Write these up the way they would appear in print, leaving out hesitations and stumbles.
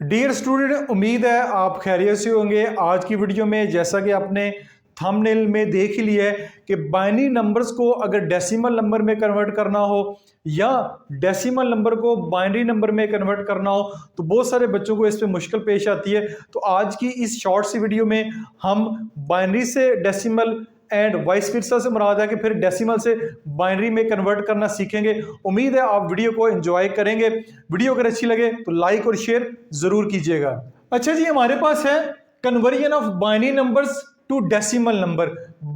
Dear student, उम्मीद है आप खैरियत से होंगे। आज की वीडियो में जैसा कि आपने थंबनेल में देख ही लिया है कि बाइनरी नंबर्स को अगर डेसिमल नंबर में कन्वर्ट करना हो या डेसिमल नंबर को बाइनरी नंबर में कन्वर्ट करना हो तो बहुत सारे बच्चों को इस पे मुश्किल पेश आती है। तो आज की इस शॉर्ट सी वीडियो में हम बाइनरी से डेसिमल एंड वाइस वर्सा से मुराद है कि फिर डेसिमल से बाइनरी में कन्वर्ट करना सीखेंगे। उम्मीद है आप वीडियो को एंजॉय करेंगे। वीडियो अगर अच्छी लगे तो लाइक और शेयर जरूर कीजिएगा। अच्छा जी, हमारे पास है conversion of binary numbers to decimal number.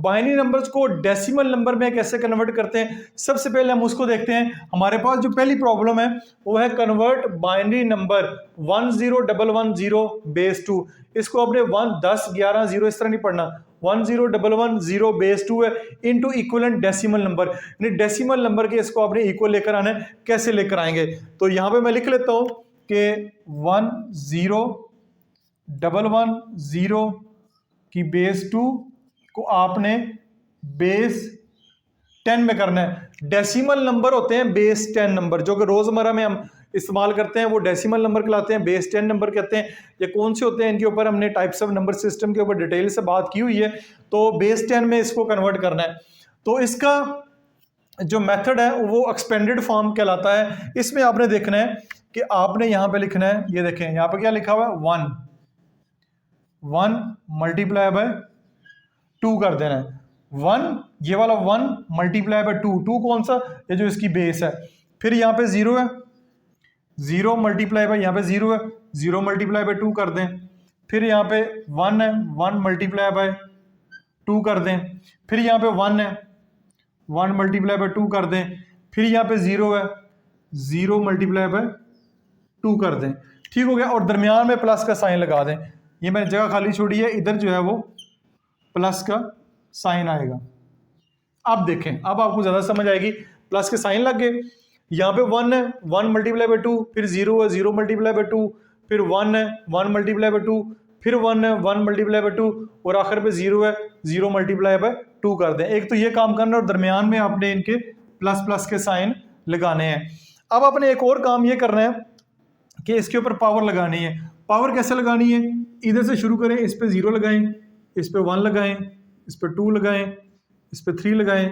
Binary numbers को डेसिमल नंबर में कैसे कन्वर्ट करते हैं, सबसे पहले हम उसको देखते हैं। हमारे पास जो पहली प्रॉब्लम है वो है कन्वर्ट बाइनरी नंबर 10110 बेस 2। इसको अपने 1 10 11 0 इस तरह नहीं पढ़ना, 10110 बेस 2 है into equivalent decimal number. Decimal number के इसको आपने इक्वल लेकर आना है। कैसे लेकर आएंगे तो यहां पे मैं लिख लेता हूं कि 10110 की बेस 2 को आपने बेस 10 में करना है। डेसिमल नंबर होते हैं बेस 10 नंबर, जो कि रोजमर्रा में हम इस्तेमाल करते हैं वो डेसिमल नंबर कहलाते हैं, बेस 10 नंबर कहते हैं। ये कौन से होते हैं इनके ऊपर हमने टाइप्स ऑफ नंबर सिस्टम के ऊपर डिटेल से बात की हुई है। तो बेस 10 में इसको कन्वर्ट करना है। तो इसका जो मेथड है वो एक्सपेंडेड फॉर्म कहलाता है। इसमें आपने देखना है कि आपने यहां पे लिखना है, ये देखें यहां पे क्या लिखा हुआ है, 1 मल्टीप्लाई बाय 2 कर देना है। 1 ये वाला 1 मल्टीप्लाई बाय 2 कौन सा, ये जो इसकी बेस है। फिर यहाँ पे 0 है, 0 मल्टीप्लाई बाय, यहाँ पे 0 है, 0 मल्टीप्लाई बाय 2 कर दें। फिर यहाँ पे 1 है, 1 मल्टीप्लाई बाय 2 कर दें। फिर यहाँ पे 1 है, 1 मल्टीप्लाई बाय 2 कर दें। फिर यहाँ पे 0 है, 0 मल्टीप्लाई बाय 2 कर दें। ठीक हो गया। और दरमियान में प्लस का साइन लगा दें। ये मैंने जगह खाली छोड़ी है, इधर जो है वो प्लस का साइन आएगा। अब देखें, अब आपको ज्यादा समझ आएगी। प्लस के साइन लग गए। यहाँ पे 1 है, 1 मल्टीप्लाई बाय 2, फिर 0 है, 0 मल्टीप्लाई बाय 2, फिर 1 है, 1 मल्टीप्लाई बाय 2, फिर 1 है, 1 मल्टीप्लाई बाय 2 और आखिर पे 0 है, 0 मल्टीप्लाई बाय 2 कर दें। एक तो ये काम करना और दरमियान में आपने इनके प्लस प्लस के साइन लगाने हैं। अब आपने एक और काम ये करना है कि इसके ऊपर पावर लगानी है। पावर कैसे लगानी है, इधर से शुरू करें, इस पे 0 लगाएं, इस पे 1 लगाएं, इस पे 2 लगाएं, इस पे 3 लगाएं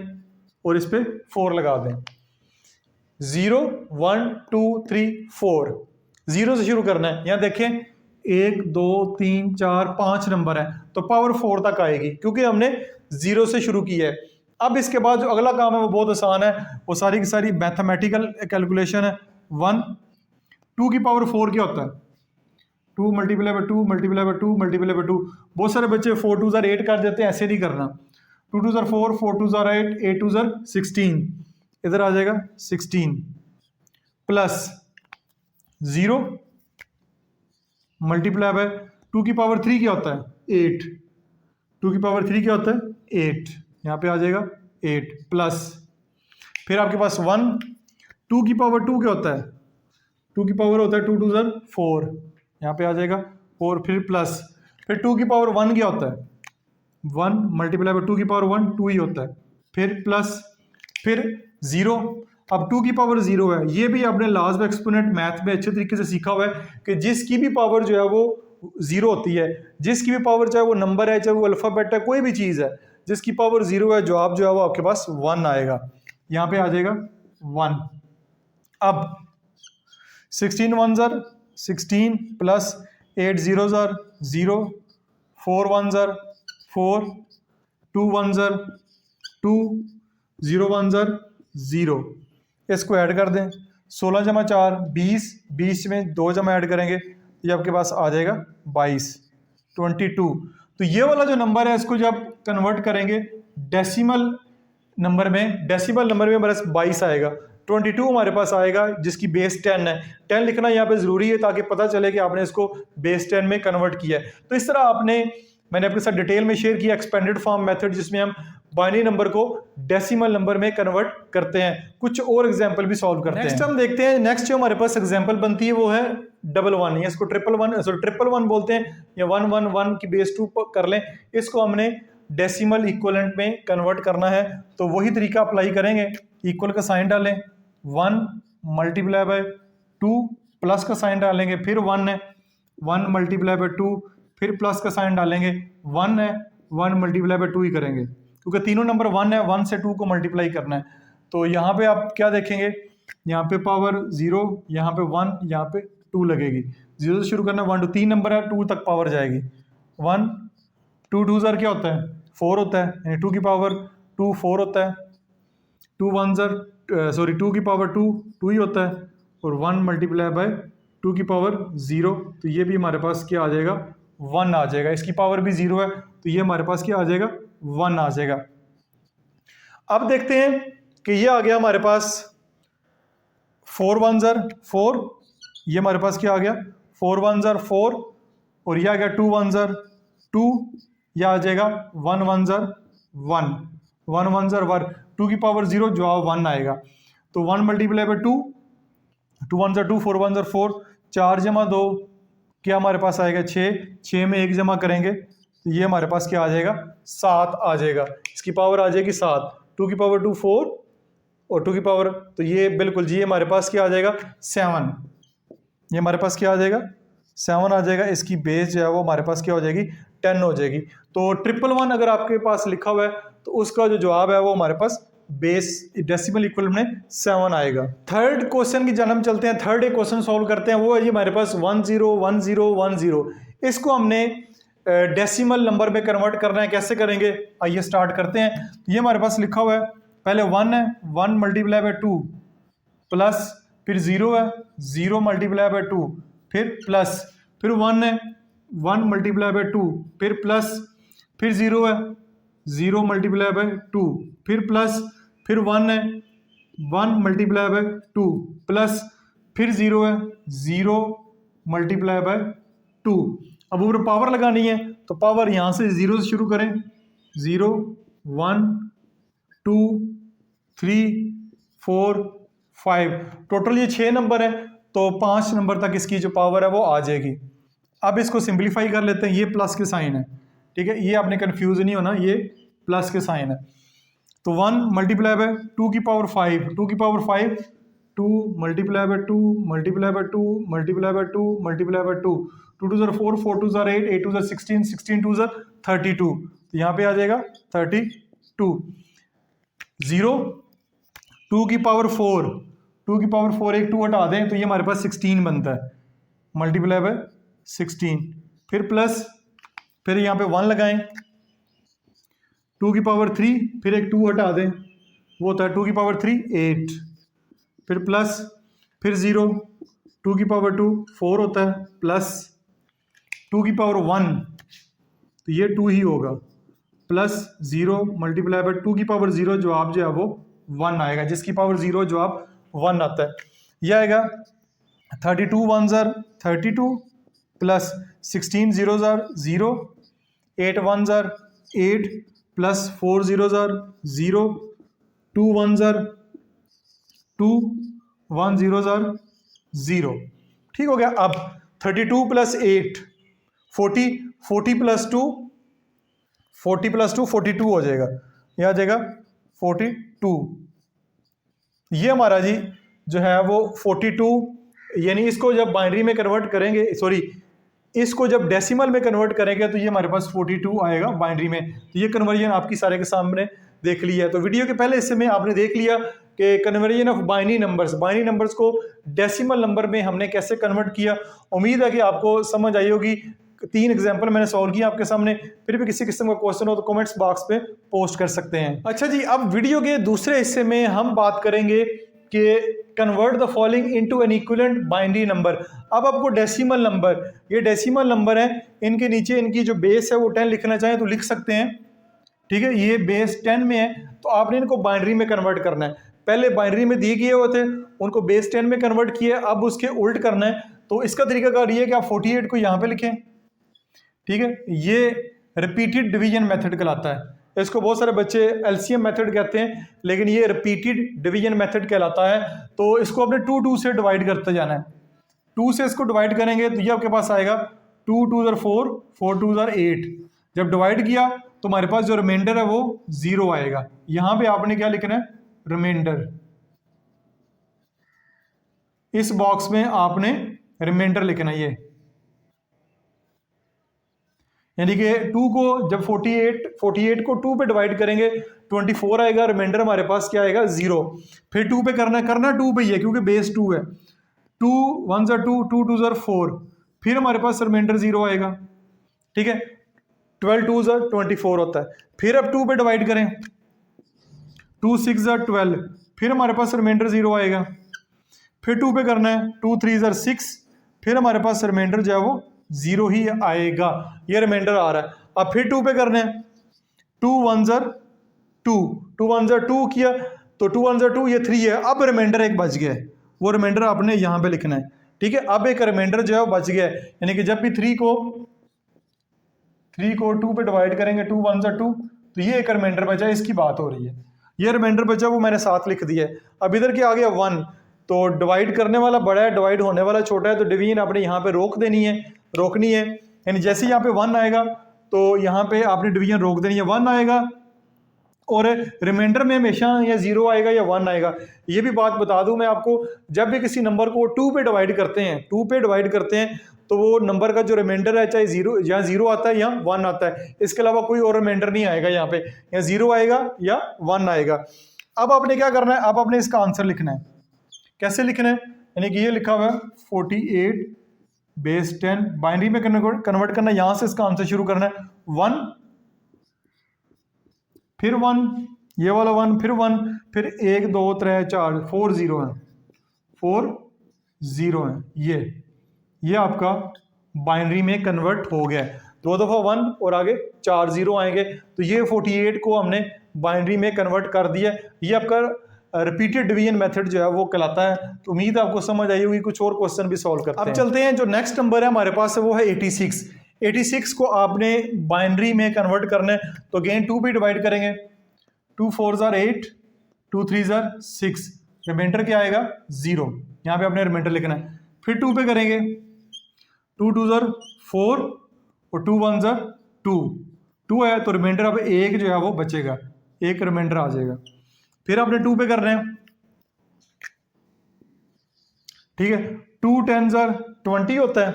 और इस पे 4 लगा दें। 0 1 2 3 4, 0 से शुरू करना है। यहां देखें 1 2 3 4 5 नंबर है तो पावर 4 तक आएगी क्योंकि हमने 0 से शुरू किया है। अब इसके बाद जो अगला काम है वो बहुत आसान है, वो सारी की सारी मैथमेटिकल कैलकुलेशन है। 1 2 की पावर 4 क्या होता है, 2 multiply by 2 multiply by 2 multiply by 2। बहुत सारे बच्चे 4 2 8 कर देते हैं, ऐसे नहीं करना। 2 2 4, 4 2 8, 8 2 16, इधर आ जाएगा 16 प्लस 0 मल्टीप्लाई बाय 2 की पावर 3 क्या होता है 8, 2 की पावर 3 क्या होता है 8, यहाँ पे आ जाएगा 8 प्लस फिर आपके पास 1, 2 की पावर 2 क्या होता है, 2 की पावर होता है 2 2 4, यहाँ पे आ जाएगा 4, फिर प्लस फिर 2 की पावर 1 क्या होता है 1 मल्टीप्लाई बाय 2 की पावर 1 2 ही होता है, फिर प्लस फिर 0। अब 2 की पावर 0 है, ये भी आपने लास्ट एक्सपोनेंट मैथ में अच्छे तरीके से सीखा हुआ है कि जिसकी भी पावर जो है वो 0 होती है। जिसकी भी पावर, चाहे वो नंबर है, चाहे वो अल्फाबेट है, कोई भी चीज़ है, जिसकी पावर 0 है, जवाब जो है वो आपके पास 1 आएगा। यहाँ पे आ जाएगा 1। अब 16 1 16 प्लस 8 0 0, 4 1 4, 2 1 2, 0 1 0। इसको ऐड कर दें, 16 जमा 4 20, 20 में 2 जमा ऐड करेंगे ये आपके पास आ जाएगा 22 22। तो ये वाला जो नंबर है इसको जब कन्वर्ट करेंगे डेसिमल नंबर में, डेसिमल नंबर में हमारे पास 22 आएगा। 22 हमारे पास आएगा जिसकी बेस 10 है। 10 लिखना यहाँ पे ज़रूरी है ताकि पता चले कि आपने इसको बेस 10 में कन्वर्ट किया है। तो इस तरह मैंने आपके साथ डिटेल में शेयर किया एक्सपेंडेड फॉर्म मेथड, जिसमें हम बाइनरी नंबर को डेसिमल नंबर में कन्वर्ट करते हैं। कुछ और एग्जांपल भी सॉल्व करते हैं। नेक्स्ट हम देखते हैं, नेक्स्ट जो हमारे पास एग्जांपल बनती है वो है 111, या इसको 111 बोलते हैं, या 111 की बेस 2 कर लें। इसको हमने डेसिमल इक्विवेलेंट में कन्वर्ट करना है तो वही तरीका अप्लाई करेंगे। इक्वल का साइन डालें, 1 मल्टीप्लाई बाय 2 प्लस का साइन डालेंगे, फिर 1 है, 1 मल्टीप्लाई बाय 2, फिर प्लस का साइन डालेंगे, 1 है, 1 मल्टीप्लाई बाय 2 ही करेंगे क्योंकि तीनों नंबर 1 है, 1 से 2 को मल्टीप्लाई करना है। तो यहाँ पे आप क्या देखेंगे, यहाँ पे पावर 0, यहाँ पे 1, यहाँ पे 2 लगेगी। 0 से शुरू करना, 1 2 3 नंबर है, 2 तक पावर जाएगी। 1 2 2 ज़र क्या होता है 4 होता है, यानी 2 की पावर 2 4 होता है। 2 1 ज़र 2 की पावर 2 2 ही होता है, और 1 मल्टीप्लाई बाय 2 की पावर 0, तो ये भी हमारे पास क्या आ जाएगा 1 आ जाएगा। इसकी पावर भी 0 है, तो ये हमारे पास क्या आ जाएगा 1 आ जाएगा। अब देखते हैं कि ये आ गया हमारे पास 4 1 ज़र 4, ये हमारे पास क्या आ गया 4 1 ज़र 4, और यह आ गया 2 1 ज़र 2, यह आ जाएगा 1 1 ज़र 1, 1 1 ज़र 1, 2 की पावर 0, जवाब 1 आएगा। तो 1 मल्टीप्लाई बाय 2, 2 1 ज़र 2, 4 1 ज़र 4, 4 जमा 2 क्या हमारे पास आएगा 6, 6 में 1 जमा करेंगे तो ये हमारे पास क्या आ जाएगा 7 आ जाएगा। इसकी पावर आ जाएगी 7, 2 की पावर 2 4, और 2 की पावर, तो ये बिल्कुल जी हमारे पास क्या आ जाएगा 7, ये हमारे पास क्या आ जाएगा 7 आ जाएगा। इसकी बेस जो है वो हमारे पास क्या हो जाएगी 10 हो जाएगी। तो 111 अगर आपके पास लिखा हुआ है तो उसका जो जवाब है वो हमारे पास बेस डेसिमल इक्वल में 7 आएगा। थर्ड क्वेश्चन की जन्म चलते हैं, थर्ड एक क्वेश्चन सॉल्व करते हैं। वो है जी हमारे पास 10 10 10, इसको हमने डेसिमल नंबर में कन्वर्ट करना है। कैसे करेंगे आइए स्टार्ट करते हैं। ये हमारे पास लिखा हुआ है, पहले 1 है, 1 मल्टीप्लाई बाय 2 प्लस, फिर 0 है, 0 मल्टीप्लाई बाय 2, फिर प्लस, फिर 1 है, 1 मल्टीप्लाई बाय 2, फिर प्लस, फिर 0 है, 0 मल्टीप्लाई बाय 2, फिर प्लस, फिर 1 है, 1 मल्टीप्लाई बाय 2 प्लस, फिर 0 है, 0 मल्टीप्लाई बाय 2। अब ऊपर पावर लगानी है तो पावर यहाँ से 0 से शुरू करें, 0 1 2 3 4 5, टोटल ये 6 नंबर है, तो 5 नंबर तक इसकी जो पावर है वो आ जाएगी। अब इसको सिंप्लीफाई कर लेते हैं, ये प्लस के साइन है, ठीक है, ये आपने कंफ्यूज नहीं होना, ये प्लस के साइन है। तो 1 मल्टीप्लाई बाय 2 की पावर 5, 2 की power 5, 2 multiply by 2 multiply by 2 multiply by 2 multiply by 2, 2 2 ज़र 4, 4 2 ज़र 8, 8 2 ज़र 16, 16 2 ज़र 32, तो यहाँ पे आ जाएगा 32। 0 2 की पावर 4, 2 की पावर 4 एक 2 हटा दें तो ये हमारे पास 16 बनता है, मल्टीप्लाई बाय 16, फिर प्लस, फिर यहाँ पे 1 लगाएं, 2 की पावर 3, फिर एक 2 हटा दें, वो होता है 2 की पावर 3 8, फिर प्लस, फिर 0, 2 की पावर 2 4 होता है, प्लस 2 की पावर 1, तो ये 2 ही होगा, प्लस 0 मल्टीप्लाई बाय 2 की पावर 0, जवाब जो है वो 1 आएगा, जिसकी पावर 0 जवाब 1 आता है। यह आएगा 32 1 ज़र 32 प्लस 16 0 ज़र 0, 8 1 ज़र 8 प्लस 4 0 ज़र 0, 2 1 ज़र 2, 1 0 ज़र 0, ठीक हो गया। अब 32 प्लस 8 40, 40 प्लस 2 40 प्लस 2 42 हो जाएगा, यह आ जाएगा 42। ये हमारा जी जो है वो 42, यानी इसको जब बाइनरी में कन्वर्ट करेंगे, सॉरी इसको जब डेसिमल में कन्वर्ट करेंगे तो ये हमारे पास 42 आएगा बाइनरी में। तो ये कन्वर्जन आपकी सारे के सामने देख लिया है। तो वीडियो के पहले हिस्से में आपने देख लिया कि कन्वर्जन ऑफ बाइनरी नंबर्स को डेसिमल नंबर में हमने कैसे कन्वर्ट किया। उम्मीद है कि आपको समझ आई होगी। 3 एग्जाम्पल मैंने सॉल्व किया आपके सामने। फिर भी किसी किस्म का क्वेश्चन हो तो कमेंट्स बॉक्स पे पोस्ट कर सकते हैं। अच्छा जी, अब वीडियो के दूसरे हिस्से में हम बात करेंगे कि convert the following into an equivalent binary number. अब आपको डेसिमल नंबर, ये डेसिमल नंबर है, इनके नीचे इनकी जो बेस है वो 10 लिखना चाहें तो लिख सकते हैं, ठीक है। ये बेस 10 में है तो आपने इनको बाइनरी में कन्वर्ट करना है। पहले बाइनरी में दिए गए हुए थे, उनको बेस 10 में कन्वर्ट किए, अब उसके उल्ट करना है। तो इसका तरीकाकार ये है कि आप 48 को यहाँ पे लिखें, ठीक है। ये रिपीटेड डिवीजन मेथड कहलाता है। इसको बहुत सारे बच्चे एलसीएम मेथड कहते हैं, लेकिन ये रिपीटेड डिवीजन मेथड कहलाता है। तो इसको अपने 2 2 से डिवाइड करते जाना है। 2 से इसको डिवाइड करेंगे तो ये आपके पास आएगा 2 2 ज़र 4, 4 2 ज़र 8। जब डिवाइड किया तो हमारे पास जो रिमाइंडर है वो 0 आएगा। यहाँ पे आपने क्या लिखना है, रिमाइंडर। इस बॉक्स में आपने रिमाइंडर लिखना है, ये यानी कि 2 को जब 48 को 2 पे डिवाइड करेंगे 24 आएगा, रिमाइंडर हमारे पास क्या आएगा 0। फिर 2 पे करना 2 पे ही है क्योंकि बेस 2 है। 2 1 2 2 2 4, फिर हमारे पास रिमाइंडर 0 आएगा। ठीक है, 12 2 24 होता है। फिर अब 2 पे डिवाइड करें, 2 6 12, फिर हमारे पास रिमाइंडर 0 आएगा। फिर 2 पे करना है, 2 3 6, फिर हमारे पास रिमाइंडर जो है वो 0 ही आएगा। ये रिमाइंडर आ रहा है। अब फिर 2 पे करना है, 2 1 2, 2 1 2 किया तो 2 1 2, ये 3 है। अब रिमाइंडर एक बच गया है, वो रिमाइंडर आपने यहाँ पे लिखना है। ठीक है, अब एक रिमाइंडर जो है वो बच गया है, यानी कि जब भी 3 को 2 पे डिवाइड करेंगे 2 1 2, तो ये एक रिमाइंडर बचा, इसकी बात हो रही है। ये रिमाइंडर बचा वो मैंने साथ लिख दिया है। अब इधर क्या आ गया 1, तो डिवाइड करने वाला बड़ा है, डिवाइड होने वाला छोटा है, तो डिवीजन आपने यहाँ पे रोकनी है। यानी जैसे यहाँ पे 1 आएगा तो यहाँ पे आपने डिवीजन रोक देनी है, 1 आएगा। और रिमाइंडर में हमेशा या 0 आएगा या 1 आएगा। ये भी बात बता दूं मैं आपको, जब भी किसी नंबर को 2 पे डिवाइड करते हैं तो वो नंबर का जो रिमाइंडर है चाहे 0 आता है या 1 आता है, इसके अलावा कोई और रिमाइंडर नहीं आएगा। यहाँ पे या 0 आएगा या 1 आएगा। अब आपने क्या करना है, अब आपने इसका आंसर लिखना है। कैसे लिखना है, यानी कि ये लिखा हुआ है 48 बेस 10, बाइनरी में कन्वर्ट करना है। यहां से इसका आंसर शुरू करना है, 1 फिर 1, ये वाला 1 फिर 1, फिर 1 2 3 4 4 0 है, 4 0 है। ये आपका बाइनरी में कन्वर्ट हो गया है। 2 दफ़ा 1 और आगे 4 0 आएंगे, तो ये 48 को हमने बाइनरी में कन्वर्ट कर दिया। ये आपका रिपीटेड डिवीजन मेथड जो है वो कहलाता है। तो उम्मीद आपको समझ आई होगी। कुछ और क्वेश्चन भी सॉल्व करते हैं। अब चलते हैं, जो नेक्स्ट नंबर है हमारे पास है वो है 86। 86 को आपने बाइनरी में कन्वर्ट करना है, तो अगेन 2 पे डिवाइड करेंगे, 2 4 8, 2 3 6, रिमाइंडर क्या आएगा 0। यहाँ पे आपने रिमाइंडर लिखना है। फिर 2 पे करेंगे, 2 2 4 और 2 1 2 है, तो रिमाइंडर अब 1 जो है वो बचेगा, एक रिमाइंडर आ जाएगा। फिर आपने 2 पे कर रहे हैं, ठीक है, 2 10 20 होता है,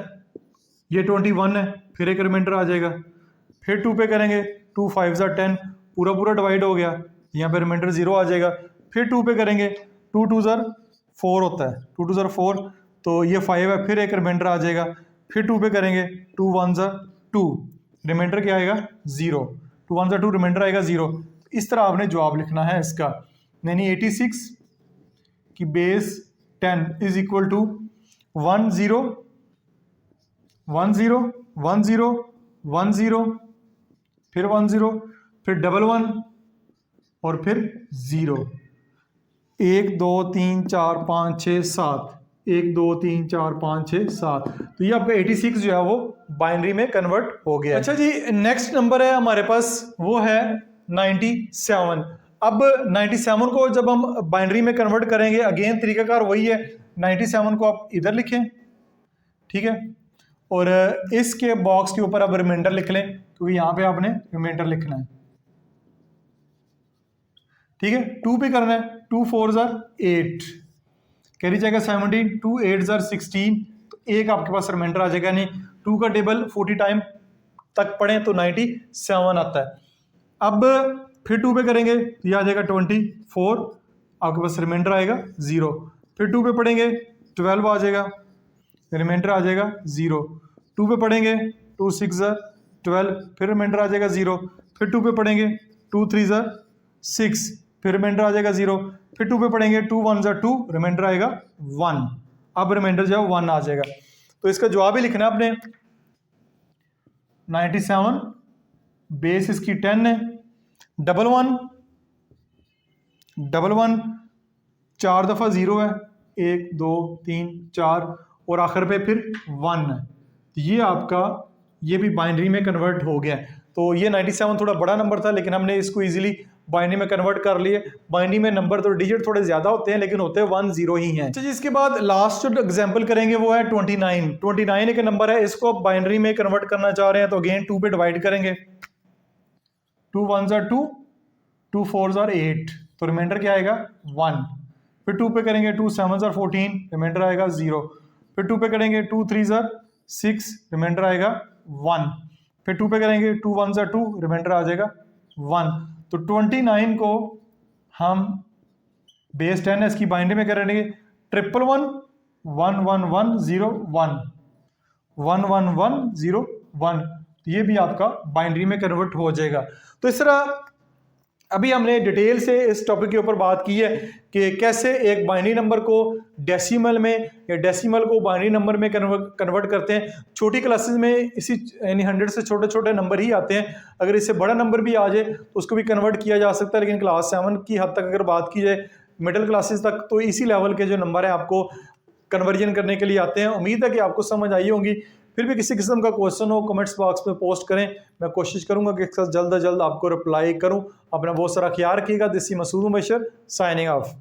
ये 21 है, फिर एक रिमाइंडर आ जाएगा। फिर 2 पे करेंगे, 2 5 10, पूरा डिवाइड हो गया, यहाँ पे रिमाइंडर 0 आ जाएगा। फिर 2 पे करेंगे, 2 2 4 होता है, 2 2 4, तो ये 5 है, फिर एक रिमाइंडर आ जाएगा। फिर 2 पे करेंगे, 2 1 2, रिमाइंडर क्या आएगा 0, 2 1 2, रिमाइंडर आएगा 0। इस तरह आपने जवाब लिखना है इसका, यानी 86 की बेस 10 इज इक्वल टू 1 0 1 0 1 0 1 0, फिर 1 0, फिर डबल 1 और फिर 0। 1 2 3 4 5 6 7, 1 2 3 4 5 6 7, तो ये आपका 86 जो है वो बाइनरी में कन्वर्ट हो गया। अच्छा जी, नेक्स्ट नंबर है हमारे पास वो है 97। अब 97 को जब हम बाइनरी में कन्वर्ट करेंगे, अगेन तरीकाकार वही है, 97 को आप इधर लिखें, ठीक है, और इसके बॉक्स के ऊपर आप रिमाइंडर लिख लें, क्योंकि यहाँ पे आपने रिमाइंडर लिखना है, ठीक है। 2 पे करना है, 2 4 8, कैरी जाएगा 17, 2 8 16, तो एक आपके पास रिमाइंडर आ जाएगा। नहीं, 2 का टेबल 40 टाइम तक पढ़ें तो 97 आता है। अब फिर 2 पे करेंगे, ये आ जाएगा 24, आपके पास रिमाइंडर आएगा 0। फिर 2 पे पढ़ेंगे, 12 आ जाएगा, रिमाइंडर आ जाएगा 0। 2 पे पढ़ेंगे, 2 6 12, फिर रिमाइंडर आ जाएगा 0। फिर 2 पे पढ़ेंगे, 2 3 6, फिर रिमाइंडर आ जाएगा 0। फिर 2 पे पढ़ेंगे, 2 1 2, रिमाइंडर आएगा 1। अब रिमाइंडर जो है 1 आ जाएगा। तो इसका जवाब ही लिखना है आपने, 97 बेस इसकी 10 है, डबल 1 4 दफ़ा 0 है, 1 2 3 4, और आखिर पे फिर 1 है। तो ये आपका ये भी बाइनरी में कन्वर्ट हो गया। तो ये 97 थोड़ा बड़ा नंबर था, लेकिन हमने इसको इजीली बाइनरी में कन्वर्ट कर लिए। बाइनरी में नंबर तो डिजिट थोड़े ज्यादा होते हैं, लेकिन होते हैं 1 0 ही हैं। अच्छा, इसके बाद लास्ट जो एग्जांपल करेंगे वो है 29। 29 एक नंबर है, इसको आप बाइनरी में कन्वर्ट करना चाह रहे हैं, तो अगेन 2 पे डिवाइड करेंगे, 2 1 2, 2 4 8, तो रिमाइंडर क्या आएगा 1। फिर 2 पे करेंगे, 2 7 14, रिमाइंडर आएगा 0। फिर 2 पे करेंगे, 2 3 6, रिमाइंडर आएगा 1। फिर 2 पे करेंगे, 2 1 सा 2, रिमाइंडर आ जाएगा 1। तो 29 को हम बेस 10 है, इसकी बाइनरी में करेंगे 111 11101 11101, ये भी आपका बाइनरी में कन्वर्ट हो जाएगा। तो इस तरह अभी हमने डिटेल से इस टॉपिक के ऊपर बात की है कि कैसे एक बाइनरी नंबर को डेसिमल में या डेसिमल को बाइनरी नंबर में कन्वर्ट करते हैं। छोटी क्लासेस में इसी यानी 100 से छोटे छोटे नंबर ही आते हैं, अगर इससे बड़ा नंबर भी आ जाए तो उसको भी कन्वर्ट किया जा सकता है। लेकिन क्लास 7 की हद तक अगर बात की जाए, मिडिल क्लासेस तक, तो इसी लेवल के जो नंबर है आपको कन्वर्जन करने के लिए आते हैं। उम्मीद है कि आपको समझ आई होंगी। फिर भी किसी किस्म का क्वेश्चन हो कमेंट्स बॉक्स में पोस्ट करें, मैं कोशिश करूंगा कि जल्द से जल्द आपको रिप्लाई करूं। अपना बहुत सारा ख्याल रखिएगा। This is Masood Mubashir signing of.